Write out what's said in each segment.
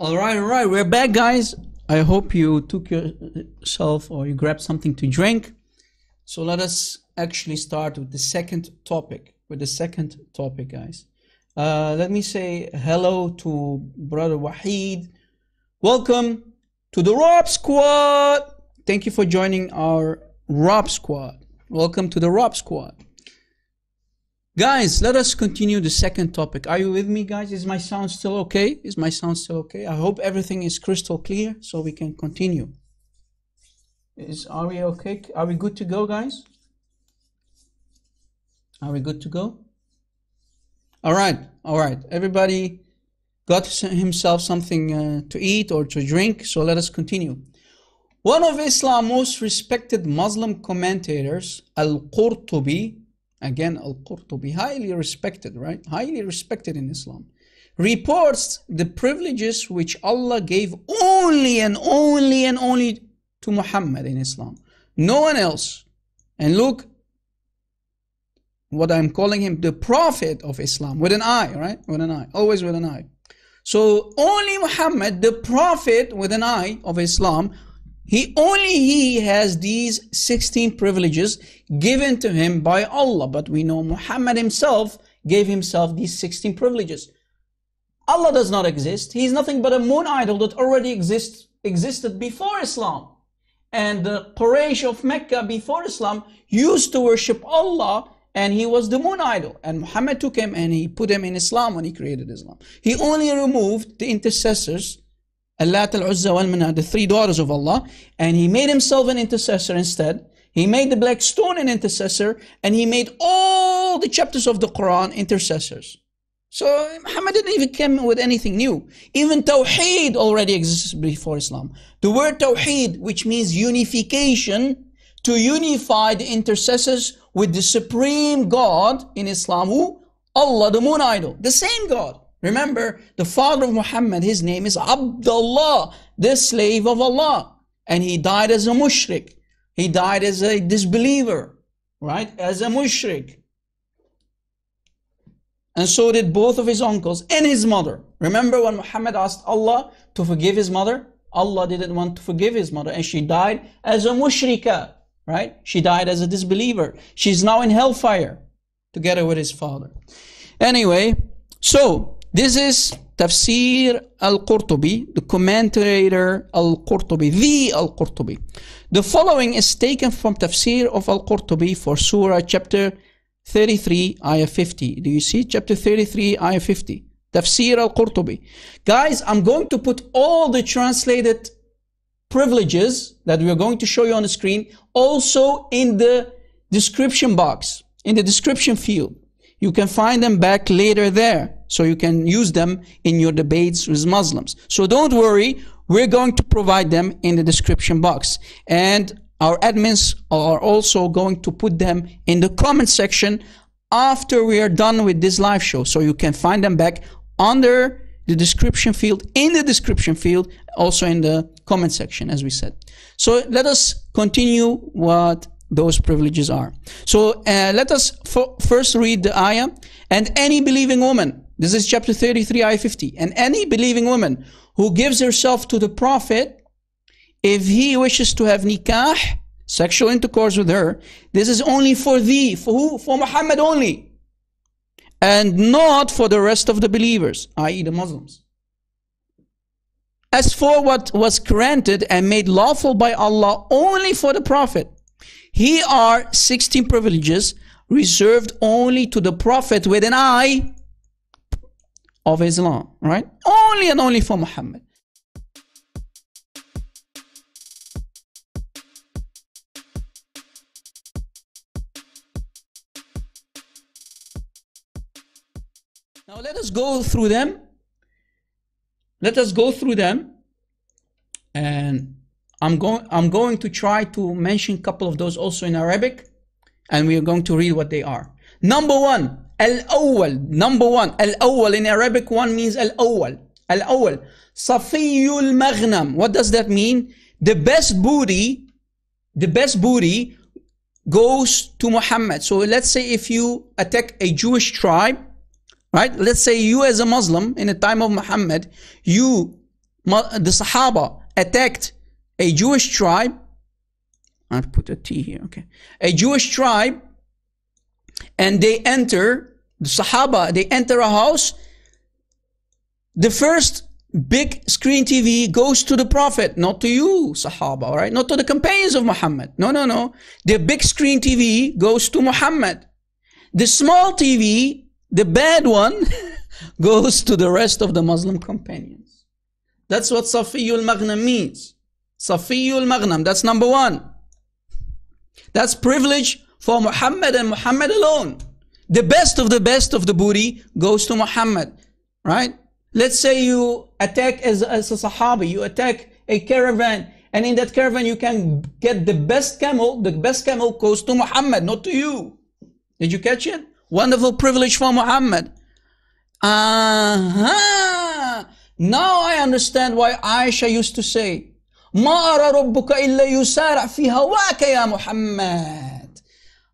All right, we're back, guys. I hope you took yourself or you grabbed something to drink. So let us actually start with the second topic. Guys. Let me say hello to Brother Wahid. Welcome to the Rob Squad. Thank you for joining our Rob Squad. Welcome to the Rob Squad. Guys, let us continue the second topic. Are you with me, guys? Is my sound still okay? I hope everything is crystal clear so we can continue. Are we okay? Are we good to go, guys? Are we good to go? All right. Everybody got himself something to eat or to drink, so let us continue. One of Islam's most respected Muslim commentators, Al-Qurthubi, again, Al-Qurthubi, highly respected, right? Highly respected in Islam. Reports the privileges which Allah gave only to Muhammad in Islam. No one else. And look, what I'm calling him, the Prophet of Islam, with an I, right? With an I, always with an I. So only Muhammad, the Prophet with an I of Islam, he has these 16 privileges given to him by Allah. But we know Muhammad himself gave himself these 16 privileges. Allah does not exist. He is nothing but a moon idol that already existed before Islam. And the Quraysh of Mecca before Islam used to worship Allah, and he was the moon idol. And Muhammad took him and he put him in Islam when he created Islam. He only removed the intercessors, Allat, Al-Uzza, Wal-Manat, the three daughters of Allah, and he made himself an intercessor instead. He made the black stone an intercessor, and he made all the chapters of the Quran intercessors. So Muhammad didn't even come with anything new. Even Tawheed already exists before Islam. The word Tawheed, which means unification, to unify the intercessors with the supreme God in Islam, who? Allah, the moon idol, the same God. Remember, the father of Muhammad, his name is Abdullah, the slave of Allah. And he died as a mushrik. He died as a disbeliever, right? As a mushrik. And so did both of his uncles and his mother. Remember when Muhammad asked Allah to forgive his mother? Allah didn't want to forgive his mother, and she died as a mushrika, right? She died as a disbeliever. She's now in hellfire together with his father. Anyway, so this is Tafsir Al-Qurthubi, the commentator Al-Qurthubi, the Al-Qurthubi. The following is taken from Tafsir of Al-Qurthubi for Surah chapter 33, ayah 50. Do you see? Chapter 33, ayah 50. Tafsir Al-Qurthubi. Guys, I'm going to put all the translated privileges that we are going to show you on the screen also in the description box, in the description field. You can find them back later there, so you can use them in your debates with Muslims. So don't worry, we're going to provide them in the description box. And our admins are also going to put them in the comment section after we are done with this live show. So you can find them back under the description field, in the description field, also in the comment section, as we said. So let us continue what those privileges are. So let us first read the ayah. And any believing woman, this is chapter 33, ayah 50. And any believing woman who gives herself to the Prophet, if he wishes to have nikah, sexual intercourse with her, this is only for thee. For who? For Muhammad only. And not for the rest of the believers, i.e. the Muslims. As for what was granted and made lawful by Allah only for the Prophet, here are 16 privileges reserved only to the Prophet with an I of Islam, right? Only and only for Muhammad. Now let us go through them. And I'm going to try to mention a couple of those also in Arabic, and we are going to read what they are. Number one, Al-Awwal. Number one, Al-Awwal in Arabic, one means Al-Awwal. Al-Awwal. Safiyul Maghnam. What does that mean? The best booty goes to Muhammad. So let's say if you attack a Jewish tribe, right? Let's say you as a Muslim in the time of Muhammad, you the Sahaba attacked a Jewish tribe. I put a T here, okay. A Jewish tribe, and they enter, the Sahaba, they enter a house. The first big screen TV goes to the Prophet, not to you, Sahaba, all right? Not to the companions of Muhammad. No, no, no. The big screen TV goes to Muhammad. The small TV, the bad one, goes to the rest of the Muslim companions. That's what Safiyul Maghnam means. Safiyul Maghnam, that's number one. That's privilege for Muhammad and Muhammad alone. The best of the booty goes to Muhammad, right? Let's say you attack as a Sahabi, you attack a caravan, and in that caravan you can get the best camel goes to Muhammad, not to you. Did you catch it? Wonderful privilege for Muhammad. Now I understand why Aisha used to say, ما أرى ربك إلا يسارع في هواك يا محمد.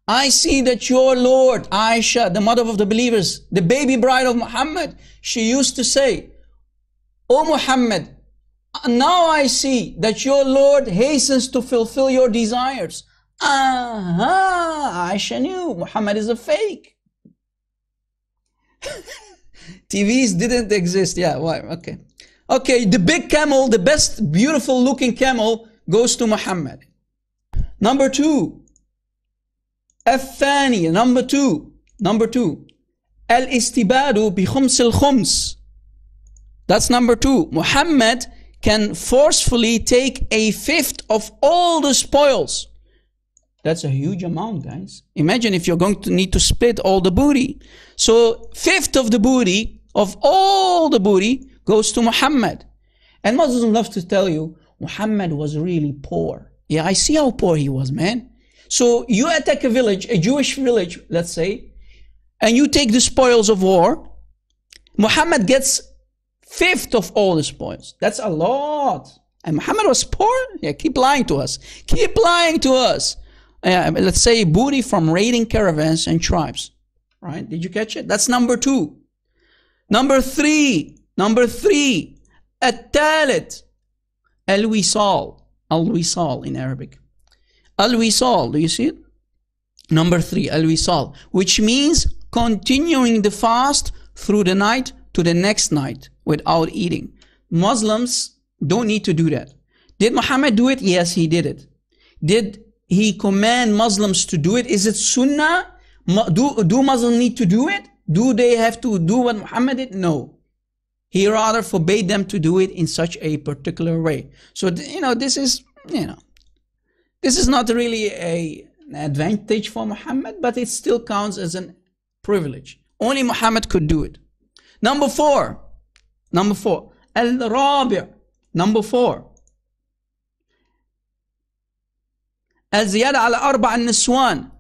I see that your Lord, Aisha, the mother of the believers, the baby bride of Muhammad, she used to say, O Muhammad, now I see that your Lord hastens to fulfill your desires. Aisha knew Muhammad is a fake. TVs didn't exist. Yeah, why? Okay. Okay, the big camel, the best beautiful looking camel goes to Muhammad. Number two. الثاني, number two. الاستباد بخمس الخمس. That's number two. Muhammad can forcefully take a fifth of all the spoils. That's a huge amount, guys. Imagine if you're going to need to split all the booty. So, fifth of the booty, of all the booty, goes to Muhammad. And Muslims love to tell you, Muhammad was really poor. Yeah, I see how poor he was, man. So, you attack a village, a Jewish village, let's say, and you take the spoils of war. Muhammad gets fifth of all the spoils. That's a lot. And Muhammad was poor? Yeah, keep lying to us. Keep lying to us. Let's say booty from raiding caravans and tribes. Right? Did you catch it? That's number two. Number three. الثالث. Al-Wisal in Arabic. Al-Wisal, do you see it? Number three, Al-Wisal, which means continuing the fast through the night to the next night without eating. Muslims don't need to do that. Did Muhammad do it? Yes, he did it. Did he command Muslims to do it? Is it sunnah? Do Muslims need to do it? Do they have to do what Muhammad did? No. He rather forbade them to do it in such a particular way. So, this is not really an advantage for Muhammad, but it still counts as a privilege. Only Muhammad could do it. Number four. Al-Rabi'. Number four. Al-Ziyada al-Arba' al-Niswan.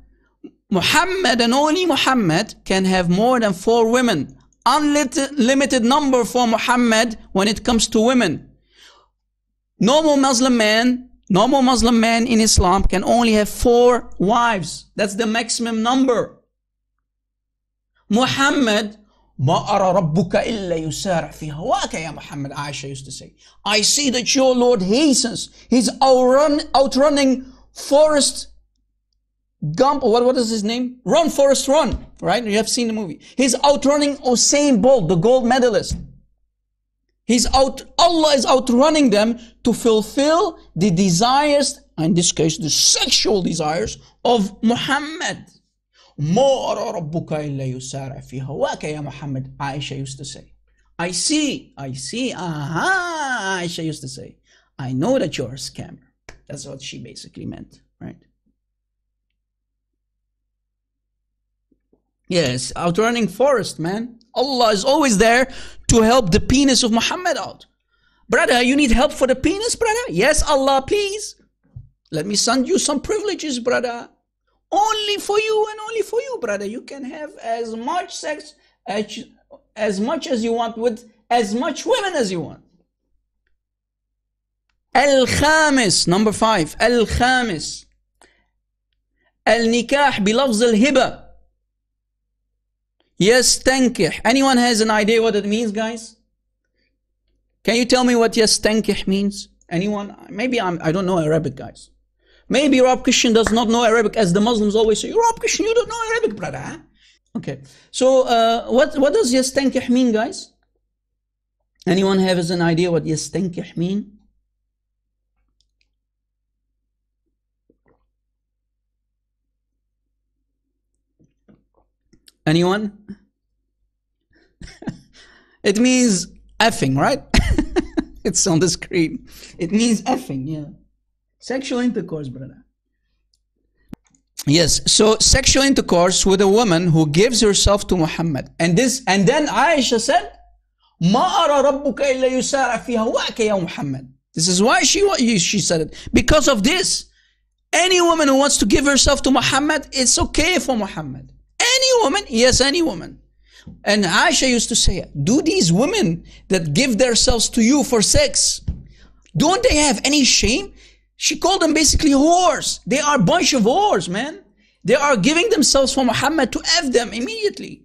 Muhammad and only Muhammad can have more than 4 women. Unlimited number for Muhammad when it comes to women. Normal Muslim man in Islam can only have 4 wives. That's the maximum number. Muhammad, ما أرى ربك إلا يسارع في هواك يا Muhammad, Aisha used to say. I see that your Lord hastens. He's outrunning Forrest Gump, what is his name? Run, Forrest, run. Right? You have seen the movie. He's outrunning Usain Bolt, the gold medalist. Allah is outrunning them to fulfill the desires, in this case, the sexual desires of Muhammad. ما أرى ربك إلا يسارع في هواك يا Muhammad, Aisha used to say. I see, Aisha used to say. I know that you're a scammer. That's what she basically meant, right? Yes, outrunning Forrest, man. Allah is always there to help the penis of Muhammad out. Brother, you need help for the penis, brother? Yes, Allah, please. Let me send you some privileges, brother. Only for you and only for you, brother. You can have as much sex, as much as you want, with as much women as you want. Al-Khamis, number 5. Al-Khamis. Al-Nikah bilafz al-Hiba. Yes, tankih. Anyone has an idea what it means, guys? Can you tell me what yastankih means? Anyone? Maybe I don't know Arabic, guys. Maybe Arab Christian does not know Arabic, as the Muslims always say, Arab Christian, you don't know Arabic, brother. Huh? Okay. So what does yastankih mean, guys? Anyone has an idea what yastankih mean? Anyone? It means effing, right? It's on the screen. It means effing, yeah. Sexual intercourse, brother. Yes, so sexual intercourse with a woman who gives herself to Muhammad. And then Aisha said, "Ma ara rabbuka illa yusara fi hawaka ya Muhammad." This is why she said it. Because of this, any woman who wants to give herself to Muhammad, it's okay for Muhammad. Any woman? Yes, any woman. And Aisha used to say, do these women that give themselves to you for sex, don't they have any shame? She called them basically whores. They are a bunch of whores, man. They are giving themselves for Muhammad to F them immediately.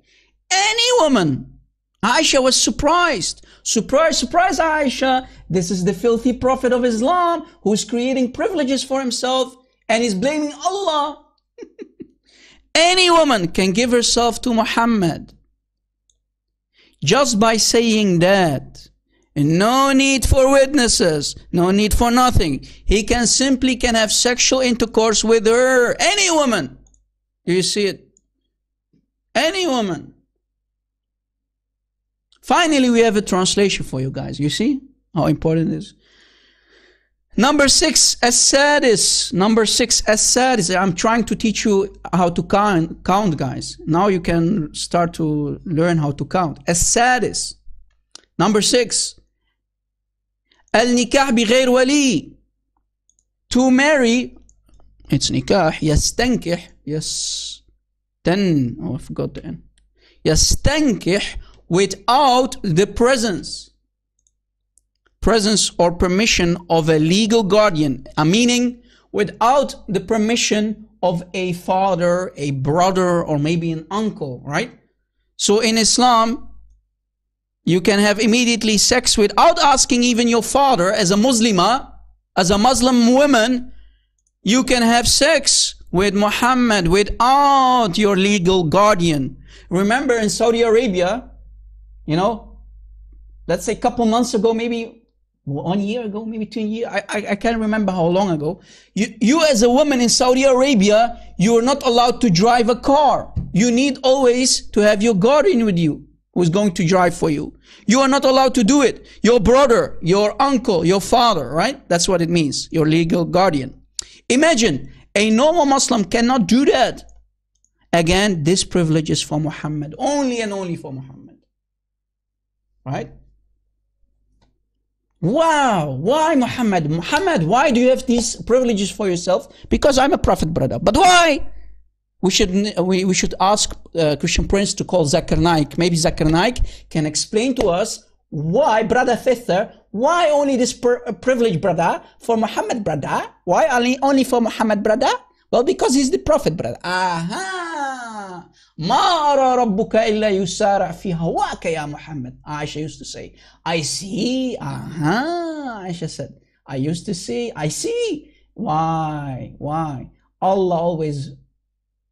Any woman. Aisha was surprised. Surprise, surprise, Aisha. This is the filthy prophet of Islam who is creating privileges for himself and is blaming Allah. Any woman can give herself to Muhammad just by saying that. And no need for witnesses, no need for nothing. He can simply have sexual intercourse with her. Any woman. Do you see it? Any woman. Finally, we have a translation for you guys. You see how important it is? Number 6, as-sadis. Number 6, as-sadis. I'm trying to teach you how to count, guys. Now you can start to learn how to count. As-sadis. Number 6. Al-nikah bighayr wali. To marry, it's nikah. Yastankih. Oh, I forgot the end. Yastankih without the presence or permission of a legal guardian. Meaning, without the permission of a father, a brother, or maybe an uncle, right? So in Islam, you can have immediately sex without asking even your father. As a Muslimah, as a Muslim woman, you can have sex with Muhammad without your legal guardian. Remember in Saudi Arabia, you know, let's say a couple months ago, maybe 1 year ago, maybe 2 years, I can't remember how long ago. You as a woman in Saudi Arabia, you are not allowed to drive a car. You need always to have your guardian with you, who's going to drive for you. You are not allowed to do it. Your brother, your uncle, your father, right? That's what it means, your legal guardian. Imagine, a normal Muslim cannot do that. Again, this privilege is for Muhammad, only and only for Muhammad. Right? Wow, why Muhammad? Muhammad, why do you have these privileges for yourself? Because I'm a prophet, brother. But why? We should ask Christian Prince to call Zakir Naik. Maybe Zakir Naik can explain to us why, brother sister, why only this privilege, brother, for Muhammad, brother? Why only for Muhammad, brother? Well, because he's the prophet, brother. Aha! Ma ara rabbuka illa yusara fi hawaka ya Muhammad. Aisha used to say, I see. Aha! Aisha said, I used to see. I see. Why? Allah always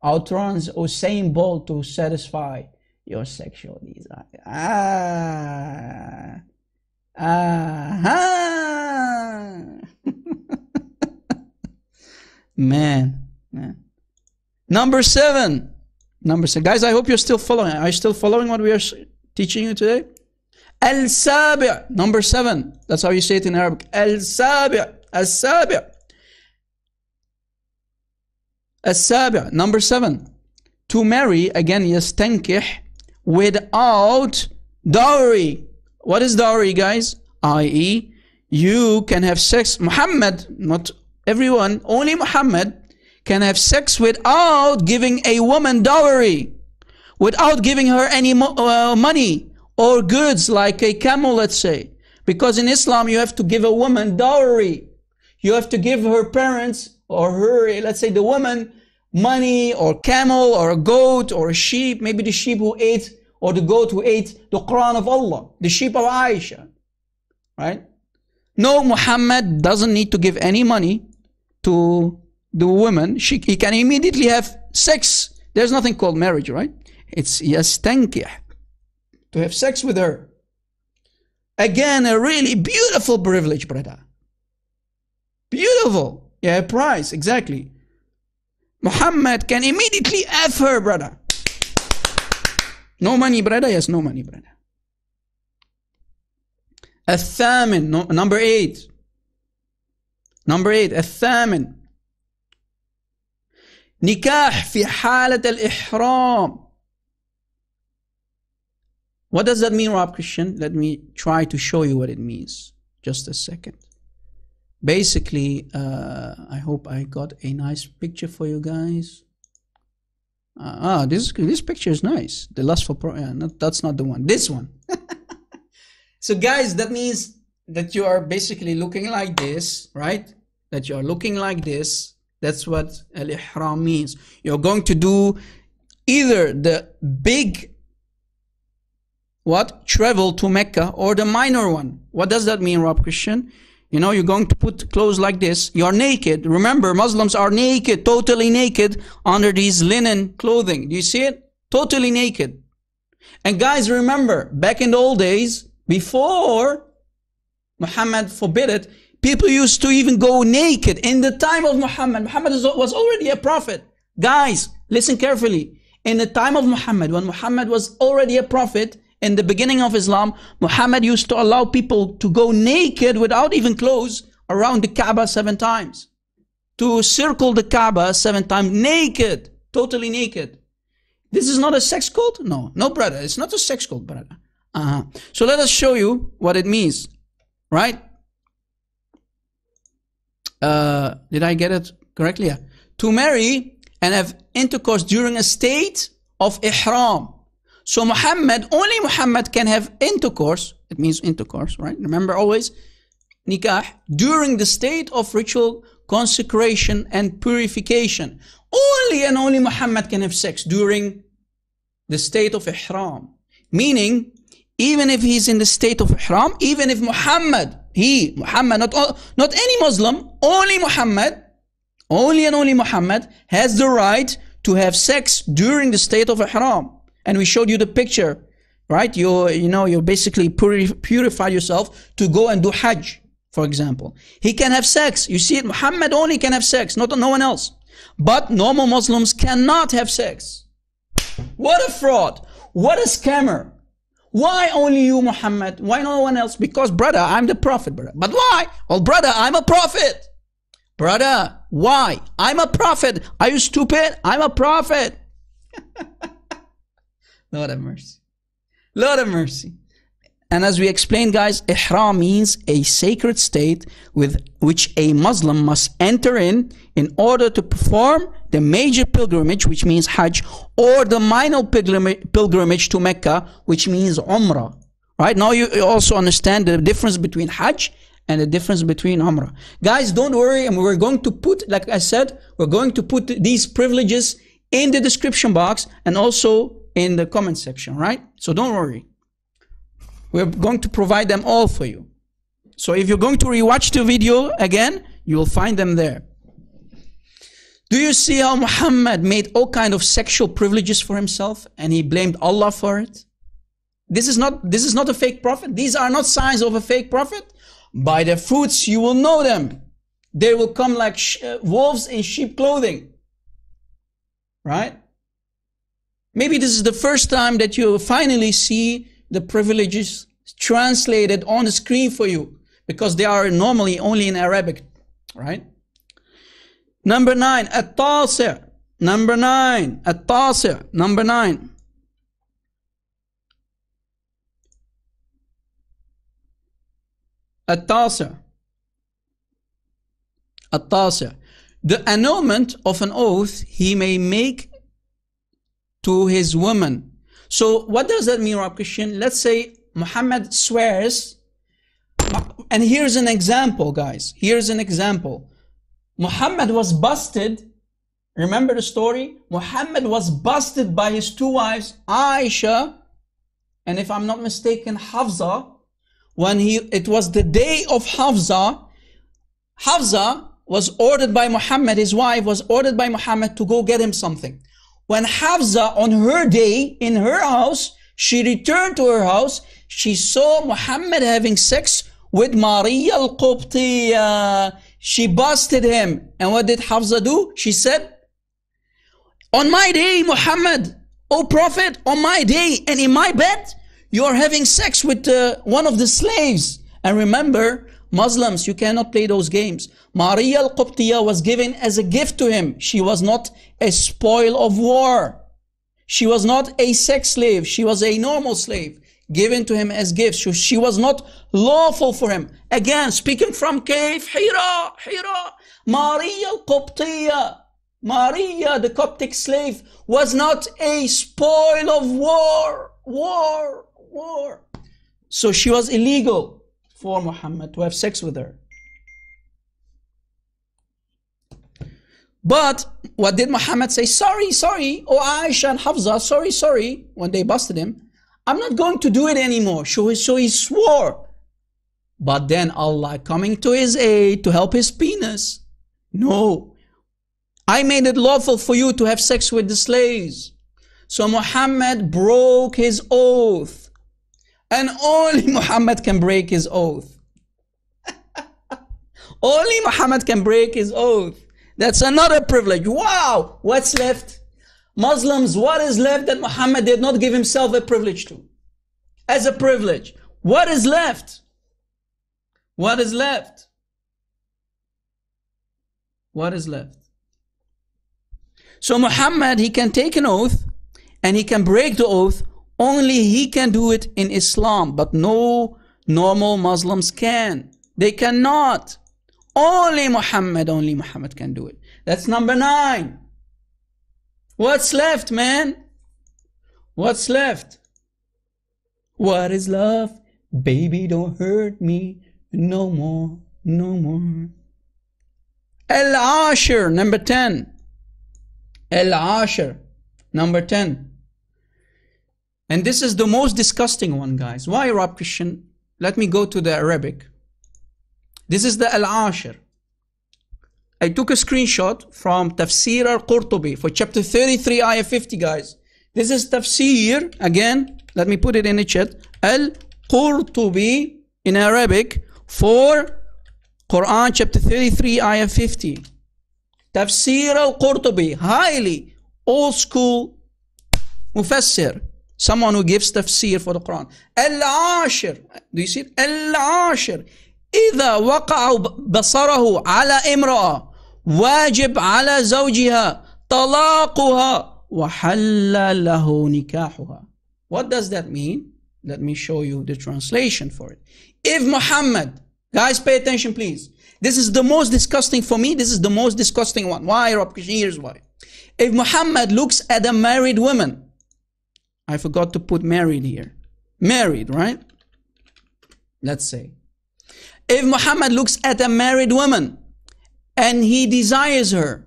outruns Usain Bolt to satisfy your sexual needs. Man. Number 7. Guys, I hope you're still following. Are you still following what we are teaching you today? Al-Sabi'. Number 7. That's how you say it in Arabic. Al-Sabi'. Al-Sabi'. Al-Sabi'. Number 7. To marry, again, yastankih, without dowry. What is dowry, guys? I.e., you can have sex. Muhammad, not everyone, only Muhammad can have sex without giving a woman dowry, without giving her any money or goods like a camel, let's say. Because in Islam, you have to give a woman dowry. You have to give her parents or her, let's say the woman, money or camel or a goat or a sheep, maybe the sheep who ate or the goat who ate the Quran of Allah, the sheep of Aisha. right? No, Muhammad doesn't need to give any money to the woman. He can immediately have sex. There's nothing called marriage, right? It's yastankih, to have sex with her. Again, a really beautiful privilege, brother. Beautiful. Yeah, a prize, exactly. Muhammad can immediately F her, brother. No money, brother? Yes, no money, brother. الثامن, number 8. Number 8, الثامن. نكاح في حالة الإحرام. What does that mean, Rob Christian? Let me try to show you what it means. Just a second. Basically, I hope I got a nice picture for you guys. This picture is nice. The lustful, that's not the one. This one. So guys, that means that you are basically looking like this, right? That you are looking like this. That's what al-ihram means. You're going to do either the big travel to Mecca, or the minor one. What does that mean, Rob Christian? You know, you're going to put clothes like this. You're naked. Remember, Muslims are naked, totally naked, under these linen clothing. Do you see it? Totally naked. And guys, remember, back in the old days, before Muhammad forbid it, people used to even go naked. In the time of Muhammad, Muhammad was already a prophet. Guys, listen carefully. In the time of Muhammad, when Muhammad was already a prophet, in the beginning of Islam, Muhammad used to allow people to go naked without even clothes around the Kaaba 7 times. To circle the Kaaba 7 times naked, totally naked. This is not a sex cult? No, brother, it's not a sex cult, brother. So let us show you what it means, right? Did I get it correctly? Yeah. To marry and have intercourse during a state of ihram. So only Muhammad can have intercourse. It means intercourse, right? Remember always, nikah, during the state of ritual consecration and purification. Only and only Muhammad can have sex during the state of ihram. Meaning, even if he's in the state of ihram, even if Muhammad, not any Muslim, only Muhammad, only and only Muhammad has the right to have sex during the state of ihram. And we showed you the picture, right? You basically purify yourself to go and do Hajj, for example. He can have sex. You see it, Muhammad only can have sex, no one else. But normal Muslims cannot have sex. What a fraud. What a scammer. Why only you, Muhammad? Why no one else? Because, brother, I'm the prophet, brother. But why? Well, brother, I'm a prophet. Brother, why? I'm a prophet. Are you stupid? I'm a prophet. Lord have mercy. Lord have mercy. And as we explained, guys, ihram means a sacred state with which a Muslim must enter in order to perform the major pilgrimage, which means Hajj, or the minor pilgrimage to Mecca, which means Umrah. Right? Now you also understand the difference between Hajj and the difference between Umrah. Guys, don't worry. And we're going to put, like I said, we're going to put these privileges in the description box and also in the comment section, right? So don't worry. We're going to provide them all for you. So if you're going to rewatch the video again, you will find them there. Do you see how Muhammad made all kinds of sexual privileges for himself and he blamed Allah for it? This is not a fake prophet. These are not signs of a fake prophet. By their fruits you will know them. They will come like wolves in sheep clothing. Right? Maybe this is the first time that you finally see the privileges translated on the screen for you, because they are normally only in Arabic, right? Number 9, at-tasi'. Number 9, at-tasi'. Number 9. At-tasi'. At-tasi'. The annulment of an oath he may make to his woman. So what does that mean, Rob Christian? Let's say Muhammad swears, and here's an example, guys. Here's an example. Muhammad was busted. Remember the story? Muhammad was busted by his 2 wives, Aisha, and if I'm not mistaken, Hafsa, when it was the day of Hafsa. Hafsa was ordered by Muhammad, his wife was ordered by Muhammad to go get him something. When Hafsa, on her day, in her house, she returned to her house, she saw Muhammad having sex with Maria al-Qubtiyya. She busted him. And what did Hafsa do? She said, on my day, Muhammad, O Prophet, on my day and in my bed, you are having sex with one of the slaves. And remember, Muslims, you cannot play those games. Maria al-Qubtiyya was given as a gift to him. She was not a spoil of war. She was not a sex slave. She was a normal slave given to him as gifts. So she was not lawful for him. Again, speaking from Cave, Hira. Maria al-Qubtiyya, Maria, the Coptic slave, was not a spoil of war. So she was illegal for Muhammad to have sex with her. But what did Muhammad say? Sorry, oh Aisha and Hafsa, sorry, when they busted him. I'm not going to do it anymore. So he swore. But then Allah coming to his aid to help his penis. No, I made it lawful for you to have sex with the slaves. So Muhammad broke his oath. And only Muhammad can break his oath. Only Muhammad can break his oath. That's another privilege. Wow! What's left? Muslims, what is left that Muhammad did not give himself a privilege to? As a privilege. What is left? What is left? What is left? So Muhammad, he can take an oath and he can break the oath. Only he can do it in Islam, but no normal Muslims can. They cannot. Only Muhammad can do it. That's number 9. What's left, man? What's left? What is love? Baby, don't hurt me no more, no more. Al-Ashir, number 10. Al-Ashir, number 10. And this is the most disgusting one, guys. Why, Rob Christian? Let me go to the Arabic. This is the Al-Ashir. I took a screenshot from Tafsir Al-Qurthubi for chapter 33, ayah 50, guys. This is Tafsir, again, let me put it in the chat. Al-Qurthubi in Arabic for Quran chapter 33, ayah 50. Tafsir Al-Qurthubi, highly old school mufassir. Someone who gives tafsir for the Quran. Al-Ashir. Do you see it? Al-Ashir. إذا وقع بصره على امرأة واجب على زوجها طلاقها وحل له نكاحها. What does that mean? Let me show you the translation for it. If Muhammad, guys pay attention please. This is the most disgusting for me. This is the most disgusting one. Why, Rob? Here's why. If Muhammad looks at a married woman, I forgot to put married here. Married, right? Let's say. If Muhammad looks at a married woman and he desires her,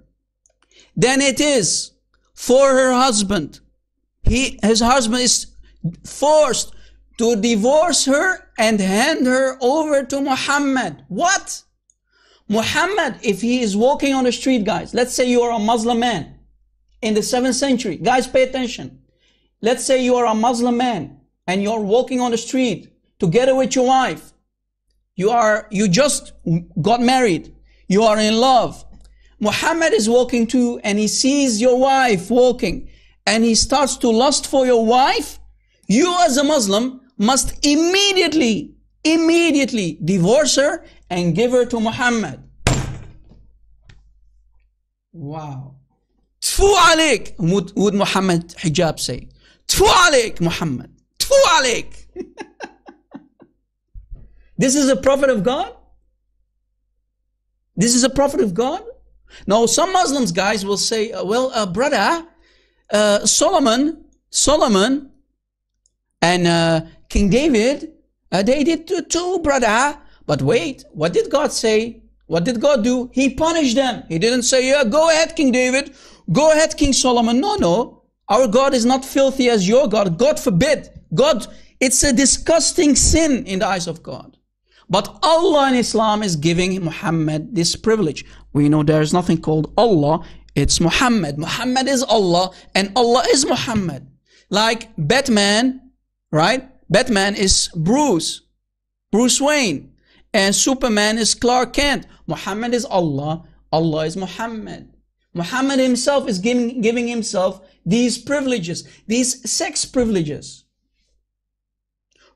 then it is for her husband. His husband is forced to divorce her and hand her over to Muhammad. What? Muhammad, if he is walking on the street, guys, let's say you are a Muslim man in the 7th century. Guys, pay attention. Let's say you are a Muslim man and you're walking on the street together with your wife. You just got married. You are in love. Muhammad is walking too and he sees your wife walking and he starts to lust for your wife. You as a Muslim must immediately divorce her and give her to Muhammad. Wow. Tfu alaik, would Muhammad hijab say. Tfu alaik, Muhammad. Tfu alaik. This is a prophet of God? This is a prophet of God? Now, some Muslims, guys, will say, brother, Solomon and King David, they did too, brother. But wait, what did God say? What did God do? He punished them. He didn't say, yeah, go ahead, King David. Go ahead, King Solomon. No. Our God is not filthy as your God. God forbid. God It's a disgusting sin in the eyes of God. But Allah in Islam is giving Muhammad this privilege. We know there is nothing called Allah. It's Muhammad. Muhammad is Allah and Allah is Muhammad. Like Batman, right? Batman is Bruce Wayne. And Superman is Clark Kent. Muhammad is Allah. Allah is Muhammad. Muhammad himself is giving himself these privileges, these sex privileges.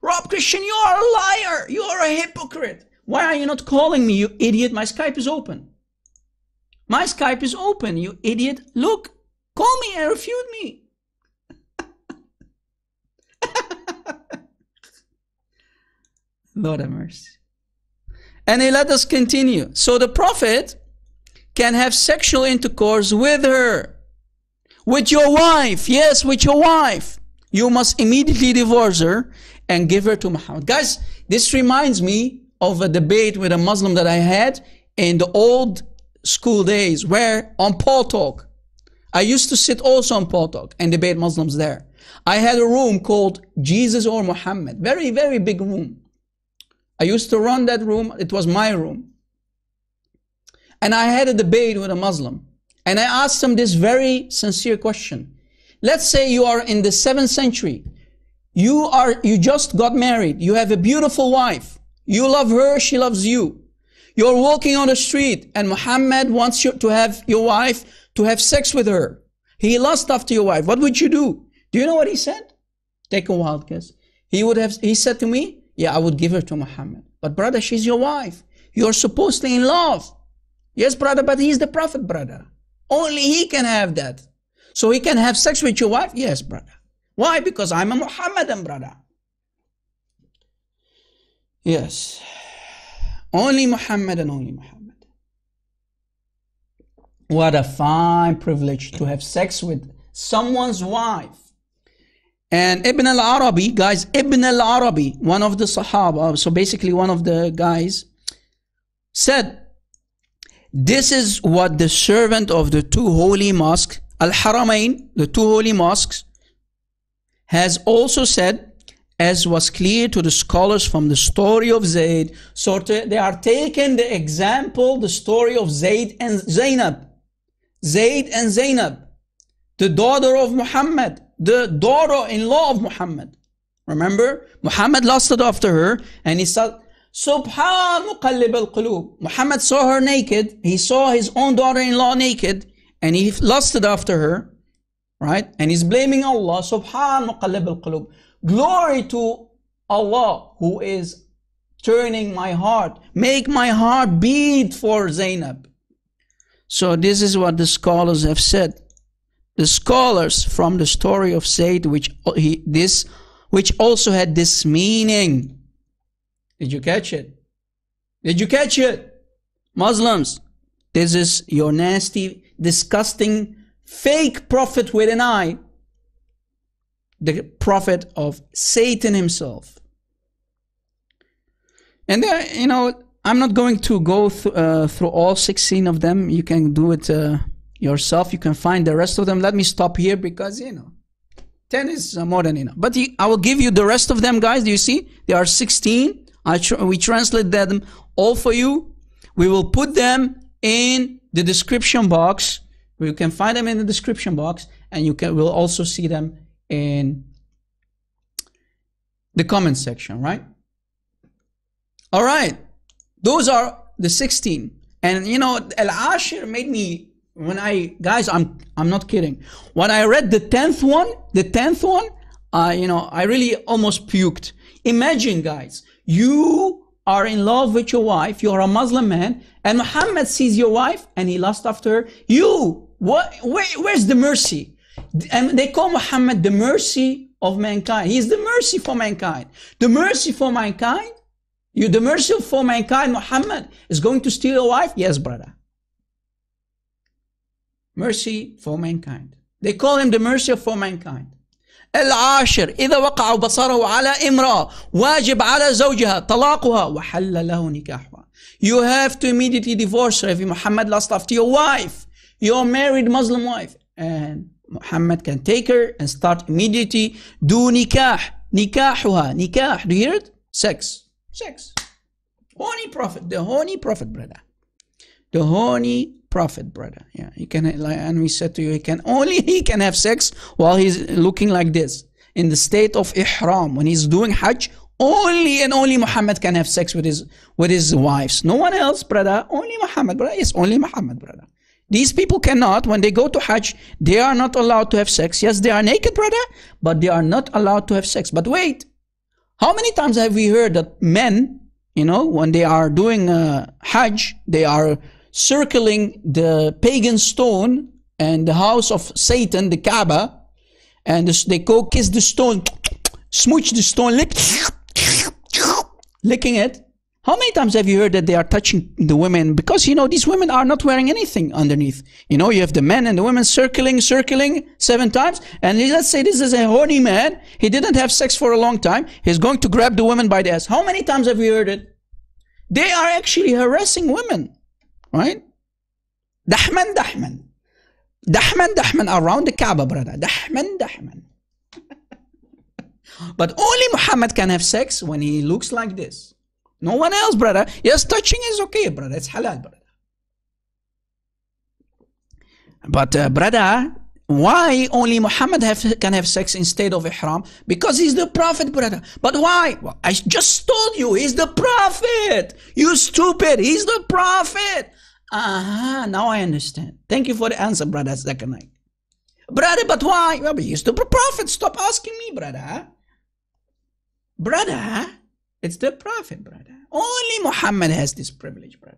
Rob Christian, you are a liar. You are a hypocrite. Why are you not calling me, you idiot? My Skype is open. My Skype is open, you idiot. Look, call me and refute me. Lord have mercy. And he let us continue. So the Prophet can have sexual intercourse with her. With your wife. Yes, with your wife. You must immediately divorce her and give her to Muhammad. Guys, this reminds me of a debate with a Muslim that I had in the old school days, where on Paul Talk, I used to sit also on Paul Talk and debate Muslims there. I had a room called Jesus or Muhammad. Very, very big room. I used to run that room. It was my room. And I had a debate with a Muslim. And I asked him this very sincere question. Let's say you are in the 7th century. You just got married. You have a beautiful wife. You love her, she loves you. You're walking on the street and Muhammad wants you to have your wife to have sex with her. He lusts after your wife. What would you do? Do you know what he said? Take a wild guess. He said to me, yeah, I would give her to Muhammad. But brother, she's your wife. You're supposedly in love. Yes, brother, but he's the Prophet, brother. Only he can have that. So he can have sex with your wife? Yes, brother. Why? Because I'm a Muhammadan, brother. Yes. Only Muhammad and only Muhammad. What a fine privilege to have sex with someone's wife. And Ibn al-Arabi, guys, Ibn al-Arabi, one of the Sahaba, so basically one of the guys, said, this is what the servant of the two holy mosques, Al-Haramain, the two holy mosques, has also said, as was clear to the scholars from the story of Zayd. So they are taking the example, the story of Zayd and Zainab. Zayd and Zainab, the daughter of Muhammad, the daughter-in-law of Muhammad. Remember, Muhammad lusted after her and he said, Subhan muqallib al-qulub. Muhammad saw her naked. He saw his own daughter-in-law naked and he lusted after her, right? And he's blaming Allah. Subhan muqallib al-qulub. Glory to Allah who is turning my heart. Make my heart beat for Zainab. So this is what the scholars have said. The scholars from the story of Zayd, which also had this meaning. Did you catch it? Did you catch it? Muslims, this is your nasty, disgusting, fake prophet with an eye. The prophet of Satan himself. And there, you know, I'm not going to go through all 16 of them. You can do it yourself. You can find the rest of them. Let me stop here because, you know, 10 is more than enough. But I will give you the rest of them, guys. Do you see? There are 16. We translate them all for you. We will put them in the description box. You can find them in the description box. And you will also see them in the comment section, right? All right. Those are the 16. And you know, Al-Ashir made me, guys, I'm not kidding. When I read the 10th one, you know, I really almost puked. Imagine, guys, you are in love with your wife, you're a Muslim man, and Muhammad sees your wife and he lusts after her. Where's the mercy? And they call Muhammad the mercy of mankind. He is the mercy for mankind. The mercy for mankind? The mercy for mankind, Muhammad is going to steal your wife? Yes, brother. Mercy for mankind. They call him the mercy for mankind. العاشر إذا وقع بصره على امرأة واجب على زوجها طلاقها وحل له نكاحها. You have to immediately divorce her if Muhammad lusts after your wife, your married Muslim wife, and Muhammad can take her and start immediately do nikah. nikahuha. Nikah, do you hear it? Sex. Sex. Horny prophet, the horny prophet, brother. The horny prophet, brother. Yeah, he can, like, and we said to you, he can have sex while he's looking like this, in the state of ihram. When he's doing Hajj, only and only Muhammad can have sex with his wives. No one else, brother. Only Muhammad, brother. Yes, only Muhammad, brother. These people cannot, when they go to Hajj, they are not allowed to have sex. Yes, they are naked, brother, but they are not allowed to have sex. But wait, how many times have we heard that men, you know, when they are doing Hajj, they are circling the pagan stone and the house of Satan, the Kaaba, and they go kiss the stone, smooch the stone, licking it. How many times have you heard that they are touching the women? Because, you know, these women are not wearing anything underneath. You know, you have the men and the women circling 7 times. And let's say this is a horny man. He didn't have sex for a long time. He's going to grab the woman by the ass. How many times have you heard it? They are actually harassing women, right? Dahman, dahman. Dahman, dahman around the Kaaba, brother. Dahman, dahman. But only Muhammad can have sex when he looks like this. No one else, brother. Yes, touching is okay, brother. It's halal, brother. But brother, why only Muhammad can have sex instead of ihram? Because he's the prophet, brother. But why? Well, I just told you, he's the prophet. You stupid. He's the prophet. Now I understand. Thank you for the answer, brother. Second night. Brother, but why? Well, he's the prophet. Stop asking me, brother. Brother, it's the prophet, brother. Only Muhammad has this privilege, brother.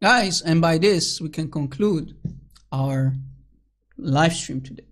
Guys, and by this we can conclude our live stream today.